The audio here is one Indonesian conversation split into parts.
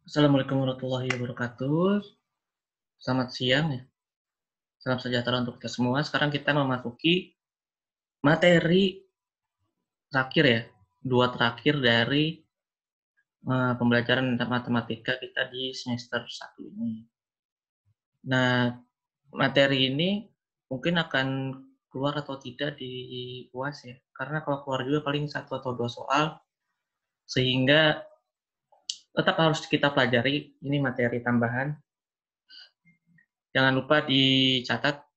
Assalamualaikum warahmatullahi wabarakatuh. Selamat siang ya. Salam sejahtera untuk kita semua. Sekarang kita memasuki materi terakhir ya. Dua terakhir dari pembelajaran matematika kita di semester 1 ini. Nah, materi ini mungkin akan keluar atau tidak di UAS ya. Karena kalau keluar juga paling 1 atau 2 soal, sehingga tetap harus kita pelajari. Ini materi tambahan. Jangan lupa dicatat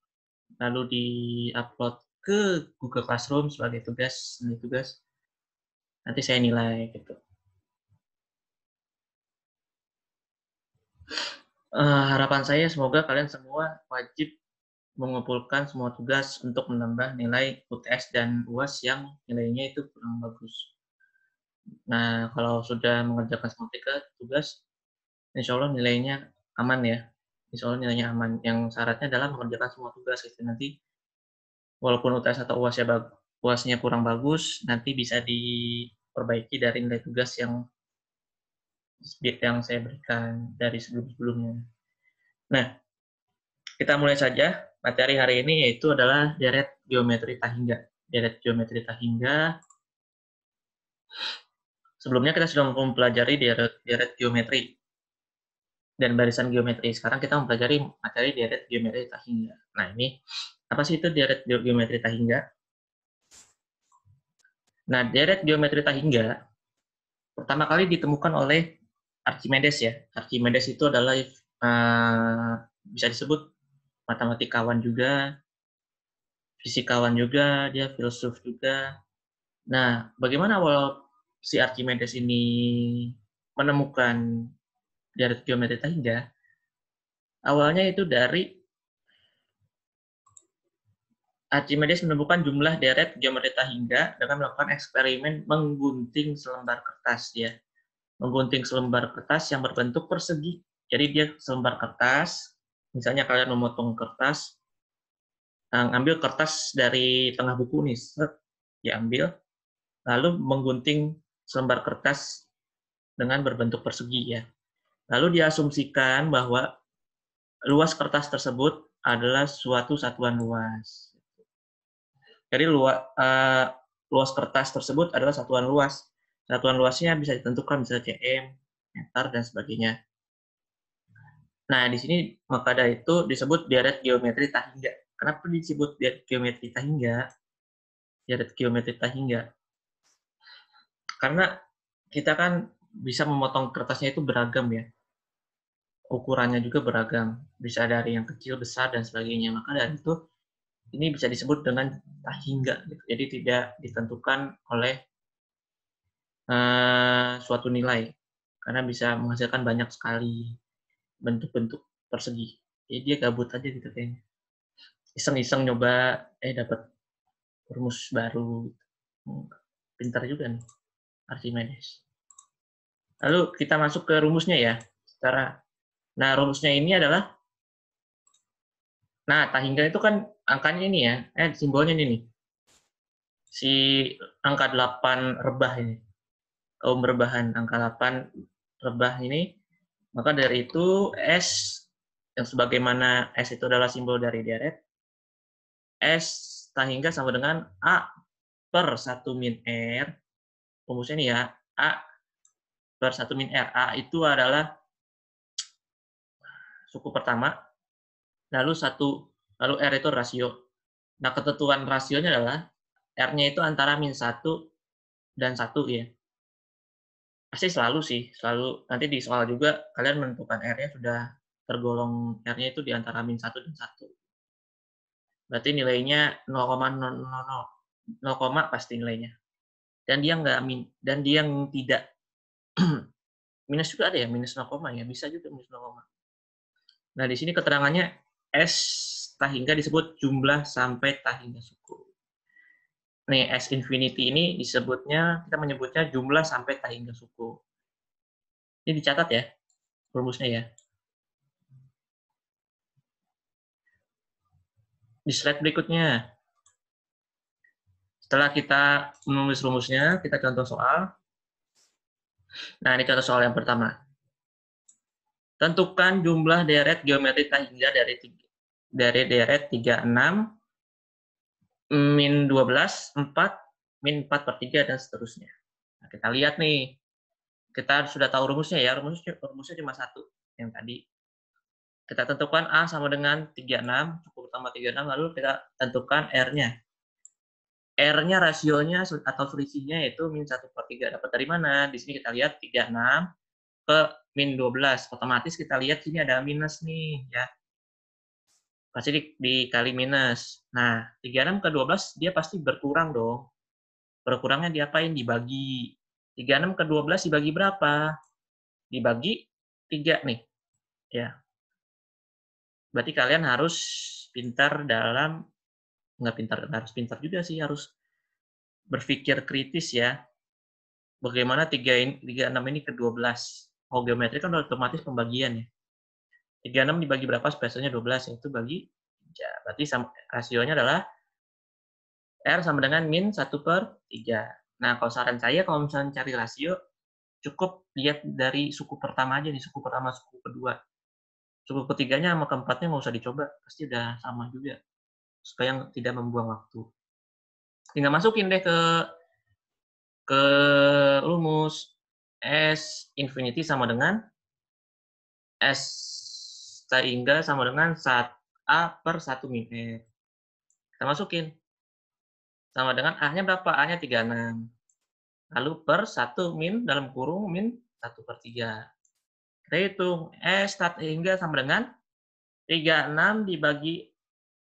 lalu di-upload ke Google Classroom sebagai tugas. Nanti saya nilai gitu. Harapan saya semoga kalian semua wajib mengumpulkan semua tugas untuk menambah nilai UTS dan UAS yang nilainya itu kurang bagus. Nah, kalau sudah mengerjakan semua tugas, insya Allah nilainya aman ya. Insya Allah nilainya aman. Yang syaratnya adalah mengerjakan semua tugas gitu. Nanti walaupun UTS atau UASnya kurang bagus, nanti bisa diperbaiki dari nilai tugas yang saya berikan dari sebelum-sebelumnya. Nah, kita mulai saja. Materi hari ini yaitu adalah deret geometri Tahingga. Deret geometri Tahingga. Sebelumnya kita sudah mempelajari deret geometri dan barisan geometri. Sekarang kita mempelajari materi deret geometri Tahingga. Nah, ini apa sih itu deret geometri Tahingga? Nah, deret geometri Tahingga pertama kali ditemukan oleh Archimedes ya. Archimedes itu adalah bisa disebut matematikawan juga, fisikawan juga, dia filsuf juga. Nah, bagaimana awal si Archimedes ini menemukan deret geometri Tahingga? Awalnya itu dari Archimedes menemukan jumlah deret geometri Tahingga dengan melakukan eksperimen menggunting selembar kertas ya. Menggunting selembar kertas yang berbentuk persegi. Jadi dia selembar kertas, misalnya kalian memotong kertas, ambil kertas dari tengah buku nih, diambil, lalu menggunting selembar kertas dengan berbentuk persegi ya. Lalu diasumsikan bahwa luas kertas tersebut adalah suatu satuan luas. Jadi luas kertas tersebut adalah satuan luas. Satuan luasnya bisa ditentukan misalnya cm, meter, dan sebagainya. Nah, di sini maka dari itu disebut deret geometri Tahingga. Kenapa disebut deret geometri Tahingga? Deret geometri Tahingga. Karena kita kan bisa memotong kertasnya itu beragam ya. Ukurannya juga beragam. Bisa dari yang kecil, besar, dan sebagainya. Maka dari itu ini bisa disebut dengan Tahingga. Gitu. Jadi tidak ditentukan oleh suatu nilai. Karena bisa menghasilkan banyak sekali bentuk-bentuk persegi. Jadi dia gabut aja gitu kayaknya. Iseng-iseng nyoba, dapat rumus baru. Pintar juga nih Archimedes. Lalu kita masuk ke rumusnya ya. Nah, rumusnya ini adalah, nah, Tahingga itu kan angkanya ini ya, simbolnya ini nih. Si angka 8 rebah ini. Kaum rebahan, angka 8 rebah ini. Maka dari itu S, yang sebagaimana S itu adalah simbol dari deret, S Tahingga sama dengan A per 1 min R. Rumusnya ini ya, A per 1 min R. A itu adalah suku pertama, lalu R itu rasio. Nah, ketentuan rasionya adalah R-nya itu antara min 1 dan 1 ya. Pasti selalu sih, selalu. Nanti di soal juga kalian menentukan R-nya sudah tergolong R-nya itu di antara min 1 dan 1. Berarti nilainya 0,000, pasti nilainya. Dan dia nggak dan dia yang tidak minus juga ada ya, minus 0, ya, bisa juga minus 0. Nah, di sini keterangannya S Tahingga disebut jumlah sampai Tahingga suku. Nih, S infinity ini kita menyebutnya jumlah sampai Tahingga suku. Ini dicatat ya, rumusnya ya. Di slide berikutnya, setelah kita menulis rumusnya, kita contoh soal. Nah, ini contoh soal yang pertama. Tentukan jumlah deret geometri hingga dari deret 36, min 12, 4, min 4/3, dan seterusnya. Nah, kita lihat nih. Kita sudah tahu rumusnya ya. Rumusnya cuma satu yang tadi. Kita tentukan A sama dengan 36, cukup tambah 36, lalu kita tentukan R-nya. R-nya rasionya atau selisihnya yaitu min 1/3. Dapat dari mana? Di sini kita lihat 36 ke min 12. Otomatis kita lihat sini ada minus nih, ya. Pasti dikali minus. Nah, 36 ke 12 dia pasti berkurang dong. Berkurangnya diapain? Dibagi. 36 ke 12 dibagi berapa? Dibagi 3 nih. Ya. Berarti kalian harus pintar dalam, nggak pintar, harus pintar juga sih, harus berpikir kritis ya. Bagaimana 36 ini ke 12? Oh, geometri kan otomatis pembagian ya. 36 dibagi berapa? Spesialnya 12, yaitu bagi 3. Berarti rasionya adalah R sama dengan min 1/3. Nah, kalau saran saya, kalau misalnya cari rasio, cukup lihat dari suku pertama aja nih, suku pertama, suku kedua. Suku ketiganya sama keempatnya nggak usah dicoba, pasti udah sama juga. Supaya tidak membuang waktu. Tinggal masukin deh ke rumus. S infinity sama dengan S sehingga sama dengan A/1 min R. Kita masukin. Sama dengan A-nya berapa? A-nya 36. Lalu per 1 min dalam kurung min 1/3. Kita hitung. S hingga sama dengan 36 dibagi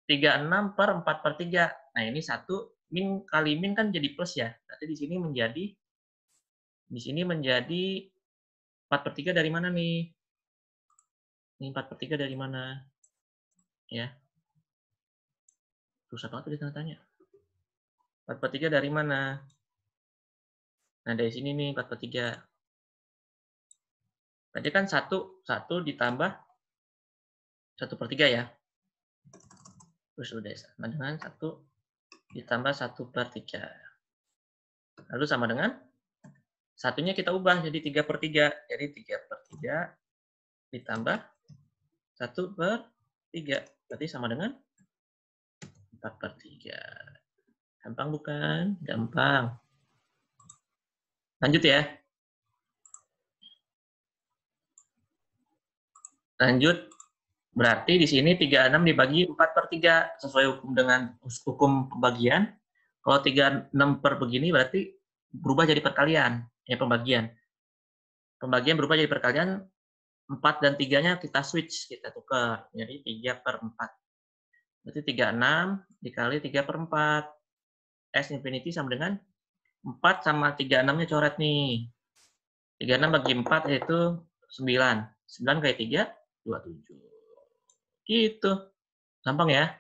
36 per 4/3. Nah, ini 1 min kali min kan jadi plus ya. Berarti di sini menjadi 4/3 dari mana nih? Ini 4/3 dari mana? Ya. Susah banget tuh ditanya-tanya. 4/3 dari mana? Nah, dari sini nih 4/3. Berarti kan 1 ditambah 1/3 ya. Terus udah sama dengan 1 ditambah 1/3. Lalu sama dengan satunya kita ubah jadi 3/3. Jadi 3/3 ditambah 1/3. Berarti sama dengan 4/3. Gampang bukan? Gampang. Lanjut ya. Lanjut. Berarti di sini 36 dibagi 4/3 sesuai hukum dengan hukum pembagian. Kalau 36 per begini berarti berubah jadi perkalian, ya pembagian. Pembagian berubah jadi perkalian, 4 dan 3-nya kita switch, kita tukar. Jadi 3/4. Berarti 36 dikali 3/4. S infinity sama dengan 4 sama 36-nya coret nih. 36 bagi 4 yaitu 9. 9 kali 3, 27. Gitu. Gampang ya.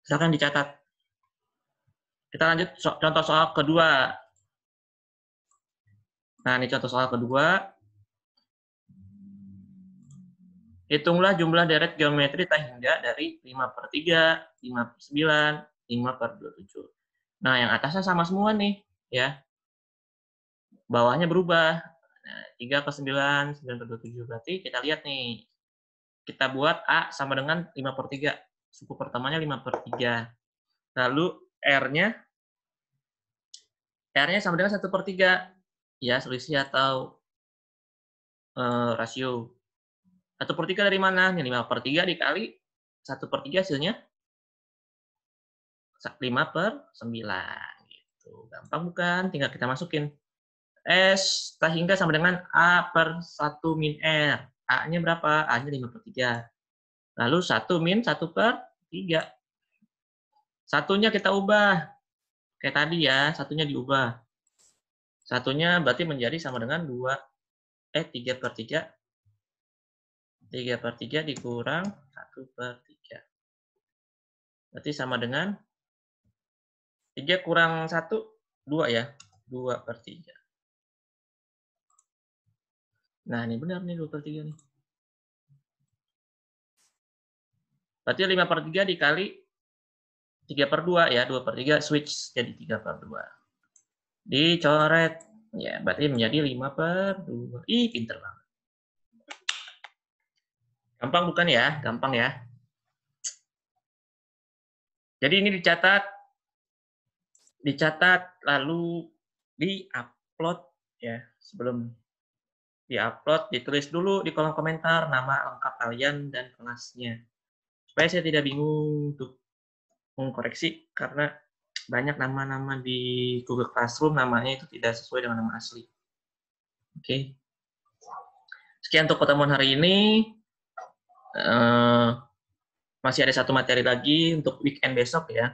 Silakan dicatat. Kita lanjut contoh soal kedua. Nah, ini contoh soal kedua. Hitunglah jumlah deret geometri tak hingga dari 5/3, 5/9, 5/27. Nah, yang atasnya sama semua nih, ya. Bawahnya berubah. Nah, 3/9, 9/27. Berarti kita lihat nih. Kita buat A sama dengan 5/3. Suku pertamanya 5/3. Lalu R-nya sama dengan 1/3. Ya, selisih atau rasio. 1/3 dari mana? Ini 5/3 dikali 1/3 hasilnya 5/9. Gitu. Gampang bukan? Tinggal kita masukin. S tak hingga sama dengan A/1 min R. A-nya berapa? A-nya 5/3. Lalu 1 min 1/3. Satunya kita ubah. Kayak tadi ya, satunya diubah. Satunya berarti menjadi sama dengan 3/3. 3/3 dikurang 1/3. Berarti sama dengan 3 kurang 1, 2 ya. 2/3. Nah, ini benar nih 2/3 nih. Berarti 5/3 dikali 3/2 ya. 2/3 switch jadi 3/2. Dicoret. Ya, berarti menjadi 5/2. Ih, pinter banget. Gampang bukan ya? Gampang ya. Jadi ini dicatat lalu di-upload ya. Sebelum di-upload, ditulis dulu di kolom komentar nama lengkap kalian dan kelasnya. Supaya saya tidak bingung untuk mengkoreksi, karena banyak nama-nama di Google Classroom, namanya itu tidak sesuai dengan nama asli. Oke. Sekian untuk pertemuan hari ini. Masih ada satu materi lagi untuk weekend besok ya.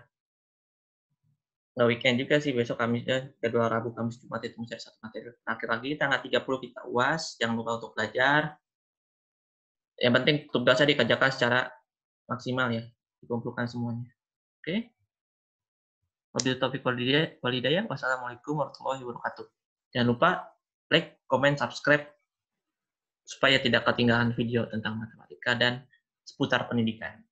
Nggak weekend juga sih, besok Kamis ya, jadwal Rabu, Kamis, Jumat itu masih ada satu materi terakhir lagi, tanggal 30 kita UAS, jangan lupa untuk belajar. Yang penting tugasnya dikerjakan secara maksimal ya, dikumpulkan semuanya. Oke? Wabillahi taufiq wal hidayah. Wassalamualaikum warahmatullahi wabarakatuh. Jangan lupa like, comment, subscribe, supaya tidak ketinggalan video tentang matematika dan seputar pendidikan.